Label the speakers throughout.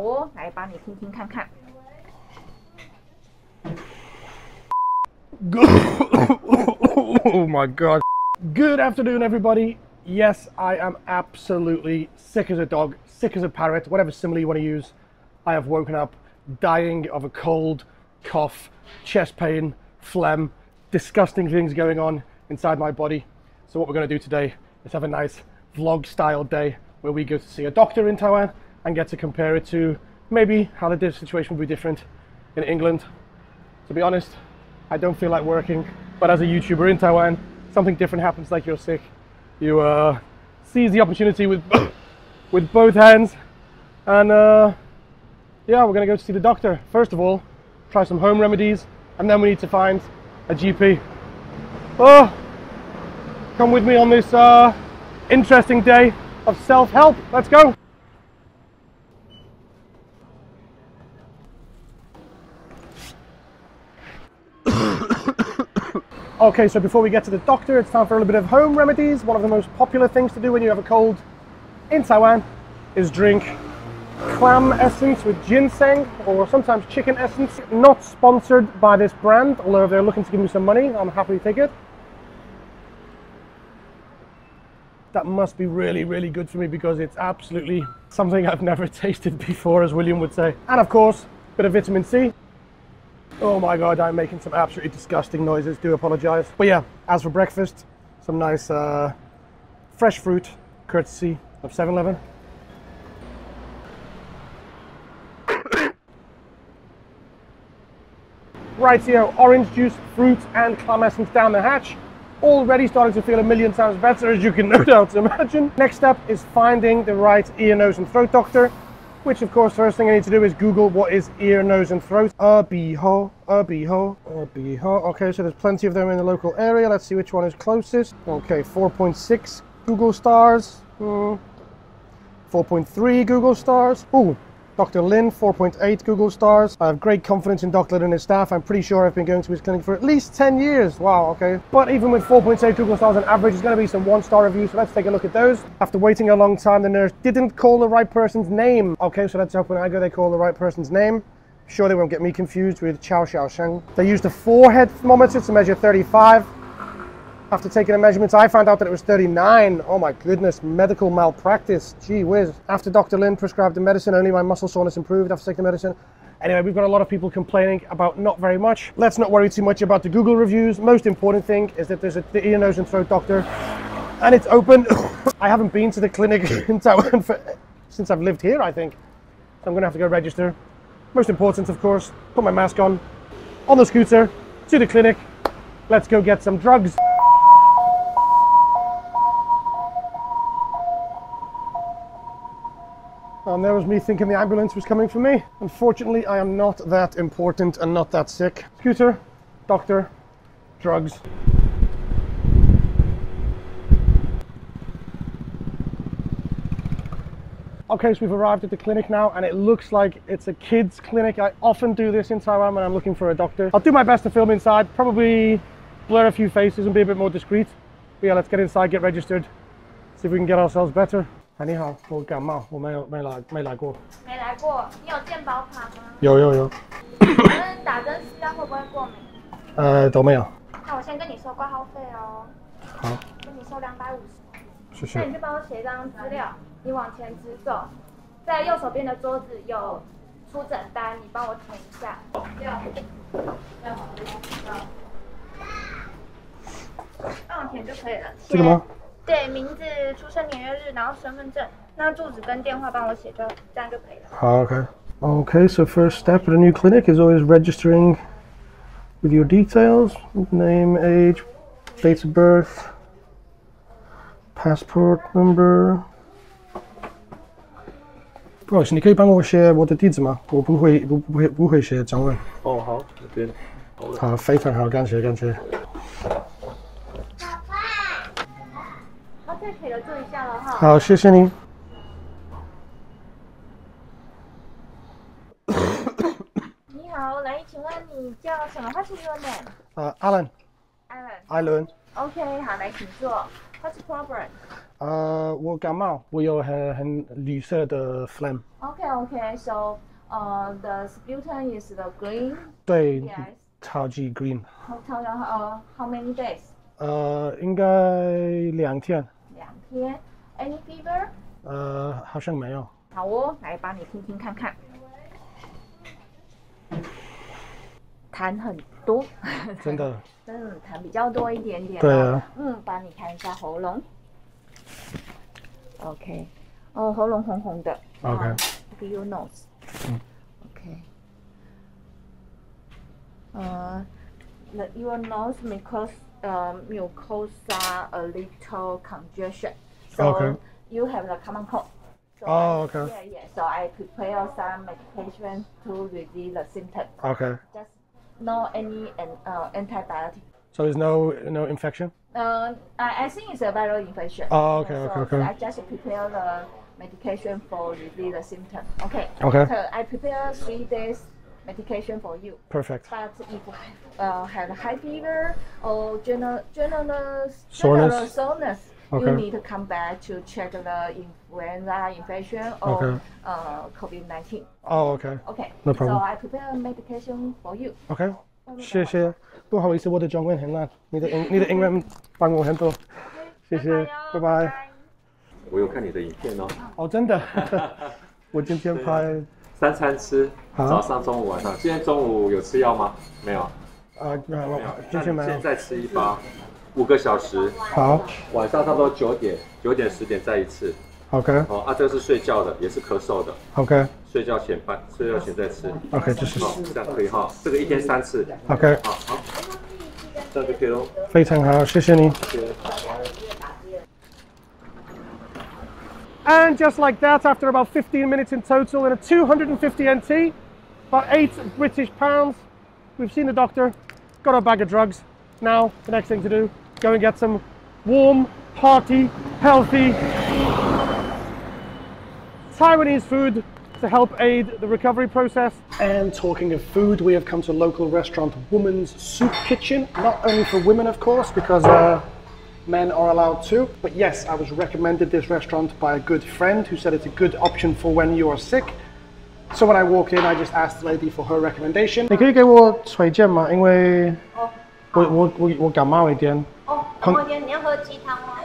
Speaker 1: 哦，来帮你听听看看。
Speaker 2: Oh my god. Good afternoon, everybody. Yes, I am absolutely sick as a dog, sick as a parrot, whatever simile you want to use. I have woken up dying of a cold, cough, chest pain, phlegm, disgusting things going on inside my body. So what we're going to do today is have a nice vlog style day where we go to see a doctor in Taiwan and get to compare it to maybe how the situation would be different in England. To be honest, I don't feel like working, but as a YouTuber in Taiwan, something different happens. Like you're sick, you seize the opportunity with both hands, and yeah, we're gonna go to see the doctor. First of all, try some home remedies, and then we need to find a GP. Oh, come with me on this interesting day of self-help. Let's go. Okay, so before we get to the doctor, it's time for a little bit of home remedies. One of the most popular things to do when you have a cold in Taiwan is drink clam essence with ginseng, or sometimes chicken essence. Not sponsored by this brand, although if they're looking to give me some money, I'm happy to take it. That must be really, really good for me because it's absolutely something I've never tasted before, as William would say. And of course, a bit of vitamin C. Oh my god, I'm making some absolutely disgusting noises, do apologize. But yeah, as for breakfast, some nice fresh fruit, courtesy of 7-Eleven. Rightio, orange juice, fruit and clam essence down the hatch. Already starting to feel a million times better, as you can no doubt imagine. Next step is finding the right ear, nose and throat doctor. Which, of course, first thing I need to do is Google what is ear, nose and throat. Biho. Okay, so there's plenty of them in the local area. Let's see which one is closest. Okay, 4.6 Google stars. 4.3 Google stars. Ooh, Dr. Lin, 4.8 Google stars. I have great confidence in Dr. Lin and his staff. I'm pretty sure I've been going to his clinic for at least 10 years. Wow, okay. But even with 4.8 Google stars on average, there's going to be some 1-star reviews, so let's take a look at those. After waiting a long time, the nurse didn't call the right person's name. Okay, so let's hope when I go, they call the right person's name. Sure, they won't get me confused with Chao Xiaosheng. They used a forehead thermometer to measure 35. After taking the measurements, I found out that it was 39. Oh my goodness, medical malpractice. Gee whiz. After Dr. Lin prescribed the medicine, only my muscle soreness improved after taking the medicine. Anyway, we've got a lot of people complaining about not very much. Let's not worry too much about the Google reviews. Most important thing is that there's the ear, nose and throat doctor, and it's open. I haven't been to the clinic in Taiwan since I've lived here, I think. So I'm gonna have to go register. Most important, of course, put my mask on the scooter, to the clinic. Let's go get some drugs. And there was me thinking the ambulance was coming for me. Unfortunately, I am not that important and not that sick. Scooter, doctor, drugs. Okay, so we've arrived at the clinic now, and it looks like it's a kids clinic. I often do this in Taiwan when I'm looking for a doctor. I'll do my best to film inside, probably blur a few faces and be a bit more discreet. But yeah, let's get inside, get registered, see if we can get ourselves better. 你好，我感冒，我没来过。
Speaker 1: 没来过，你有健保卡吗？
Speaker 2: 有。
Speaker 1: 那打针吃药会不会过敏？
Speaker 2: 都没有。
Speaker 1: 那我先跟你收挂号费哦。
Speaker 2: 好。
Speaker 1: 跟你收250。
Speaker 2: 谢谢。
Speaker 1: 那你就帮我写一张资料，你往前直走，在右手边的桌子有出诊单，你帮我填一下。帮我填就可以了。
Speaker 2: 这个吗？
Speaker 1: 对，名字、出生年月日，然后身份证，那住址跟电话帮我写就这样就可以了。好
Speaker 2: ，OK. Okay, so first step at a new clinic is always registering with your details, name, age, date of birth, passport number. 不好意思，你可以帮我写我的地址吗？我不会写中文。
Speaker 3: 哦，好，这边。
Speaker 2: 好，非常好，感谢。
Speaker 1: 可以了，注意一下了哈。
Speaker 2: 好，谢谢您。
Speaker 1: 你好，来，请问你叫什么 ？What's your name？
Speaker 2: Alan。Alan。Alan。OK，
Speaker 1: 好，来，请坐。What's the problem？
Speaker 2: 我感冒，我有很绿色的 phlegm。Okay.
Speaker 1: So, the sputum is the green.
Speaker 2: 对，
Speaker 1: Yes.
Speaker 2: 超级 green。How
Speaker 1: many days?
Speaker 2: 应该2天。
Speaker 1: 2天。Any fever?
Speaker 2: 好像没有。
Speaker 1: 好哦，来帮你听听看看。痰很多，
Speaker 2: 真的。
Speaker 1: 痰比较多一点点。
Speaker 2: 对啊。
Speaker 1: 帮你看一下喉咙。OK， 喉咙红红的。
Speaker 2: OK。
Speaker 1: Your nose。OK。Your nose mucosa a little congestion. So you have the common cold. So
Speaker 2: okay.
Speaker 1: Yeah. So I prepare some medication to relieve the symptoms.
Speaker 2: Okay.
Speaker 1: Just no any antibiotic.
Speaker 2: So there's no infection?
Speaker 1: I think it's a viral infection.
Speaker 2: Okay.
Speaker 1: So I just prepare the medication for relieve the symptoms. Okay.
Speaker 2: Okay.
Speaker 1: So I prepare 3 days medication for you.
Speaker 2: Perfect.
Speaker 1: But if you have high fever or general
Speaker 2: soreness,
Speaker 1: you need to come back to check the influenza infection or COVID-19.
Speaker 2: Okay.
Speaker 1: Okay.
Speaker 2: No problem.
Speaker 1: So I prepare medication for you.
Speaker 2: Okay. 谢谢。不好意思，我的中文很烂，你的英文帮我很多。谢谢，拜拜。
Speaker 3: 我有看你的影片哦。
Speaker 2: 哦，真的。我今天拍
Speaker 3: 3餐吃，早上、中午、晚上。今天中午有吃药吗？没有。
Speaker 2: 没有，今天没有。
Speaker 3: 现在吃一包，5个小时。
Speaker 2: 好。晚
Speaker 3: 上差不多9点、10点再一次。
Speaker 2: OK。
Speaker 3: 这个是睡觉的，也是咳嗽的。
Speaker 2: OK。
Speaker 3: 睡觉前再吃。
Speaker 2: OK， 就是
Speaker 3: 这样可以哈。这个1天3次。
Speaker 2: OK。
Speaker 3: 好，这样就可以喽。
Speaker 2: 非常好，谢谢你。
Speaker 3: 谢谢。
Speaker 2: And just like that, after about 15 minutes in total in a 250 NT, about £8 British, we've seen the doctor, got our bag of drugs. Now, the next thing to do, go and get some warm, hearty, healthy Taiwanese food to help aid the recovery process. And talking of food, we have come to a local restaurant, Woman's Soup Kitchen. Not only for women, of course, because men are allowed too. But yes, I was recommended this restaurant by a good friend who said it's a good option for when you are sick. So when I walked in, I just asked the lady for her recommendation. 你可以给我推荐吗？因为我感冒一点。感冒一点，你要喝鸡汤吗？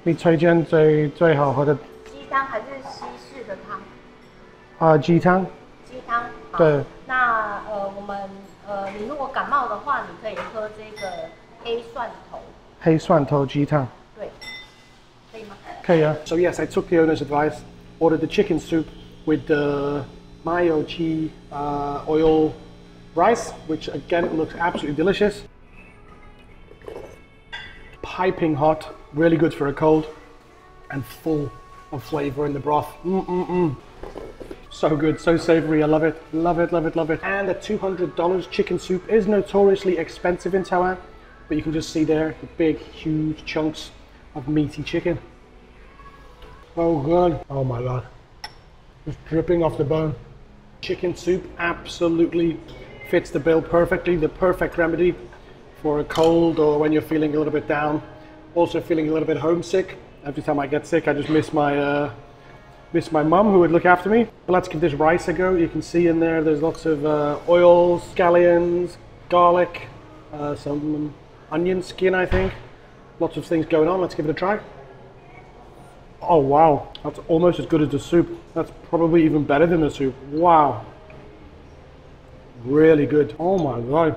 Speaker 2: 你推荐最好喝的鸡汤还是西式的汤？鸡汤。鸡汤。对。那我们你如果感冒的话，你可以喝这个黑蒜头。黑蒜头鸡汤。对。可以吗？可以啊。So yes, I took the owner's advice, ordered the chicken soup with the mayo cheese oil rice, which again looks absolutely delicious. Piping hot, really good for a cold, and full of flavor in the broth. So good, so savory, I love it. Love it, love it, love it. And the $200 chicken soup is notoriously expensive in Taiwan, but you can just see there the big, huge chunks of meaty chicken. Oh good. Oh my God. Just dripping off the bone. Chicken soup absolutely fits the bill perfectly, the perfect remedy for a cold or when you're feeling a little bit down. Also feeling a little bit homesick. Every time I get sick, I just miss my mum who would look after me. But let's give this rice a go. You can see in there's lots of oils, scallions, garlic, some onion skin, I think. Lots of things going on. Let's give it a try. Oh wow, that's almost as good as the soup. That's probably even better than the soup. Wow. Really good. Oh my God.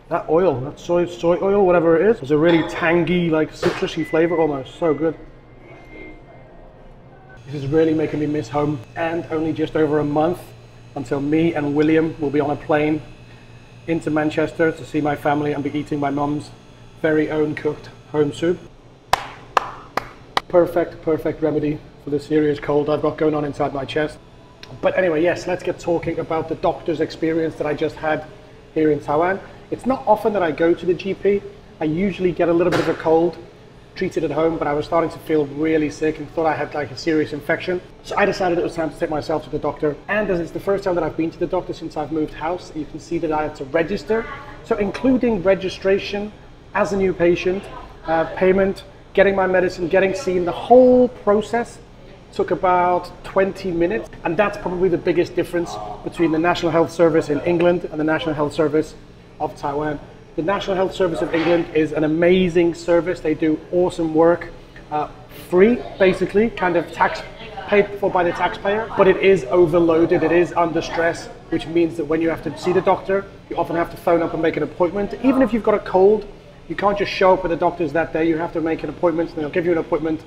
Speaker 2: That oil, that soy oil, whatever it is, has a really tangy, like citrusy flavor almost. So good. This is really making me miss home. And only just over a month until me and William will be on a plane into Manchester to see my family and be eating my mum's very own cooked home soup. Perfect remedy for the serious cold I've got going on inside my chest. But anyway, yes, let's get talking about the doctor's experience that I just had here in Taiwan. It's not often that I go to the GP. I usually get a little bit of a cold, treat it at home, but I was starting to feel really sick and thought I had like a serious infection. So I decided it was time to take myself to the doctor. And as it's the first time that I've been to the doctor since I've moved house, you can see that I had to register. So including registration as a new patient, payment, getting my medicine, getting seen, the whole process took about 20 minutes. And that's probably the biggest difference between the National Health Service in England and the National Health Service of Taiwan. The National Health Service of England is an amazing service. They do awesome work, free, basically, kind of paid for by the taxpayer, but it is overloaded, it is under stress, which means that when you have to see the doctor, you often have to phone up and make an appointment. Even if you've got a cold, you can't just show up at the doctor's that day, you have to make an appointment, and they'll give you an appointment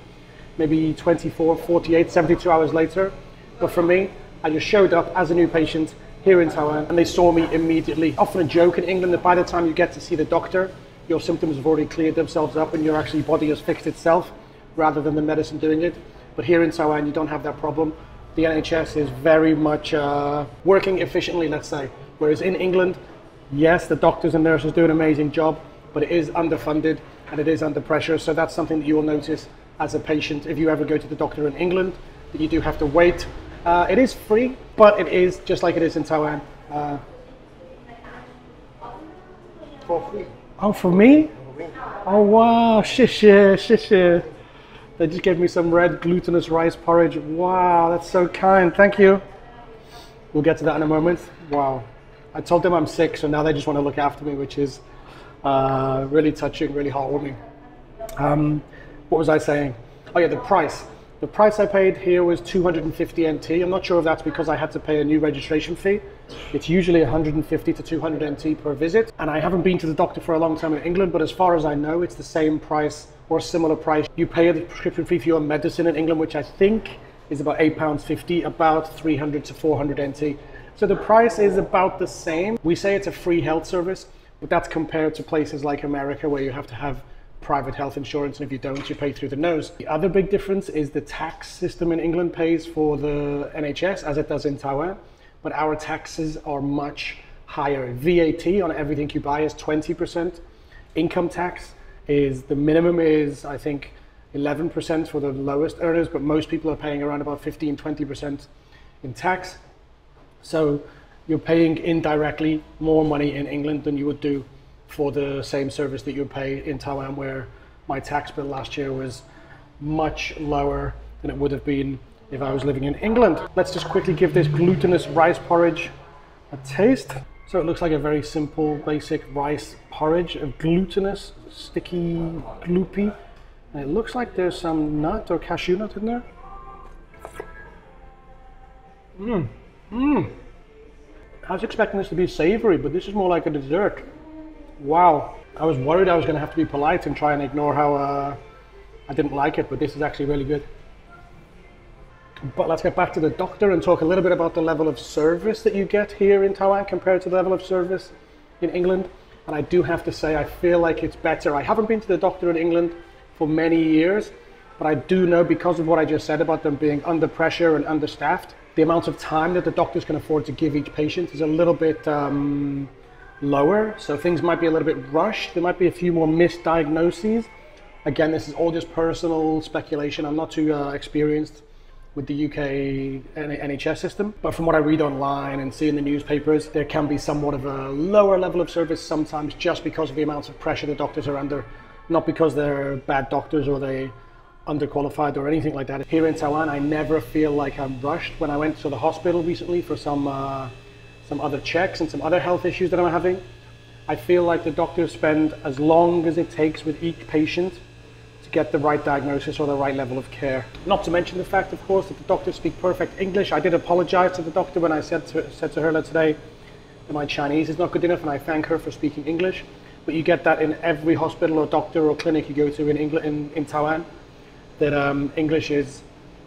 Speaker 2: maybe 24, 48, 72 hours later. But for me, I just showed up as a new patient here in Taiwan, and they saw me immediately. Often a joke in England that by the time you get to see the doctor, your symptoms have already cleared themselves up and your body has fixed itself, rather than the medicine doing it. But here in Taiwan, you don't have that problem. The NHS is very much working efficiently, let's say. Whereas in England, yes, the doctors and nurses do an amazing job, but it is underfunded and it is under pressure. So that's something that you will notice as a patient if you ever go to the doctor in England, that you do have to wait. It is free, but it is just like it is in Taiwan. For free. Oh, for me? Oh, wow, 谢谢, 谢谢. They just gave me some red glutinous rice porridge. Wow, that's so kind. Thank you. We'll get to that in a moment. Wow. I told them I'm sick, so now they just want to look after me, which is really touching, really heartwarming. What was I saying? Oh yeah, the price. The price I paid here was 250 NT. I'm not sure if that's because I had to pay a new registration fee. It's usually 150 to 200 NT per visit. And I haven't been to the doctor for a long time in England, but as far as I know, it's the same price or a similar price. You pay a prescription fee for your medicine in England, which I think is about £8.50, about 300 to 400 NT. So the price is about the same. We say it's a free health service, but that's compared to places like America where you have to have private health insurance, and if you don't, you pay through the nose. The other big difference is the tax system in England pays for the NHS as it does in Taiwan, but our taxes are much higher. VAT on everything you buy is 20%. Income tax is, the minimum is, I think, 11% for the lowest earners, but most people are paying around about 15, 20% in tax. So you're paying indirectly more money in England than you would do for the same service that you would pay in Taiwan, where my tax bill last year was much lower than it would have been if I was living in England. Let's just quickly give this glutinous rice porridge a taste. So it looks like a very simple, basic rice porridge, of glutinous, sticky, gloopy. And it looks like there's some nut or cashew nut in there. I was expecting this to be savory, but this is more like a dessert. Wow. I was worried I was going to have to be polite and try and ignore how I didn't like it, but this is actually really good. But let's get back to the doctor and talk a little bit about the level of service that you get here in Taiwan compared to the level of service in England. And I do have to say, I feel like it's better. I haven't been to the doctor in England for many years, but I do know, because of what I just said about them being under pressure and understaffed, the amount of time that the doctors can afford to give each patient is a little bit lower. So things might be a little bit rushed. There might be a few more misdiagnoses. Again, this is all just personal speculation. I'm not too experienced with the UK NHS system, but from what I read online and see in the newspapers, there can be somewhat of a lower level of service sometimes, just because of the amounts of pressure the doctors are under, not because they're bad doctors or they underqualified or anything like that. Here in Taiwan, I never feel like I'm rushed. When I went to the hospital recently for some other checks and some other health issues that I'm having, I feel like the doctors spend as long as it takes with each patient to get the right diagnosis or the right level of care. Not to mention the fact, of course, that the doctors speak perfect English. I did apologize to the doctor when I said to her today that my Chinese is not good enough, and I thank her for speaking English. But you get that in every hospital or doctor or clinic you go to in England, in Taiwan, that English is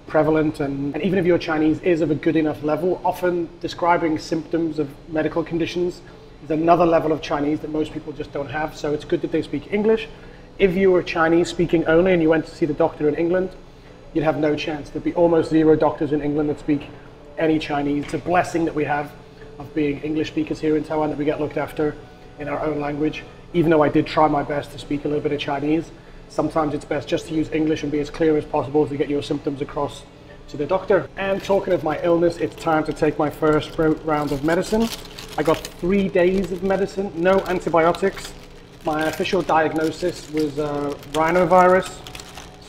Speaker 2: prevalent, and even if your Chinese is of a good enough level, often describing symptoms of medical conditions is another level of Chinese that most people just don't have. So it's good that they speak English. If you were Chinese speaking only and you went to see the doctor in England, you'd have no chance. There'd be almost zero doctors in England that speak any Chinese. It's a blessing that we have of being English speakers here in Taiwan, that we get looked after in our own language. Even though I did try my best to speak a little bit of Chinese, sometimes it's best just to use English and be as clear as possible to get your symptoms across to the doctor. And talking of my illness, it's time to take my first round of medicine. I got 3 days of medicine, no antibiotics. My official diagnosis was rhinovirus,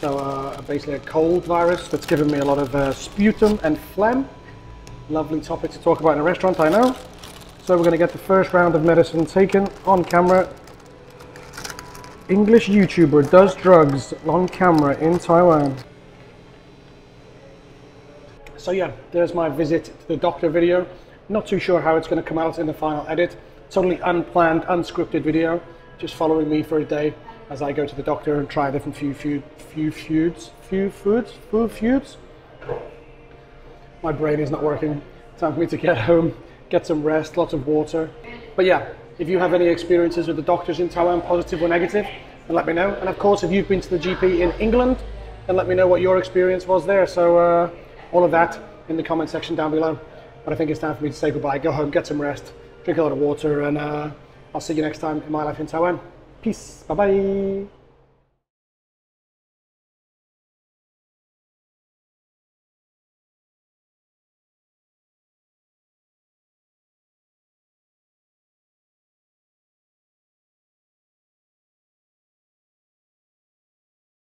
Speaker 2: So basically a cold virus that's given me a lot of sputum and phlegm. Lovely topic to talk about in a restaurant, I know. So we're going to get the first round of medicine taken on camera. English YouTuber does drugs on camera in Taiwan. So yeah, there's my visit to the doctor video. Not too sure how it's going to come out in the final edit. Totally unplanned, unscripted video. Just following me for a day as I go to the doctor and try different few foods. My brain is not working. Time for me to get home, get some rest, lots of water. But yeah, if you have any experiences with the doctors in Taiwan, positive or negative, then let me know. And of course, if you've been to the GP in England, then let me know what your experience was there. So all of that in the comment section down below. But I think it's time for me to say goodbye, go home, get some rest, drink a lot of water, and I'll see you next time in my life in Taiwan. Peace, bye-bye.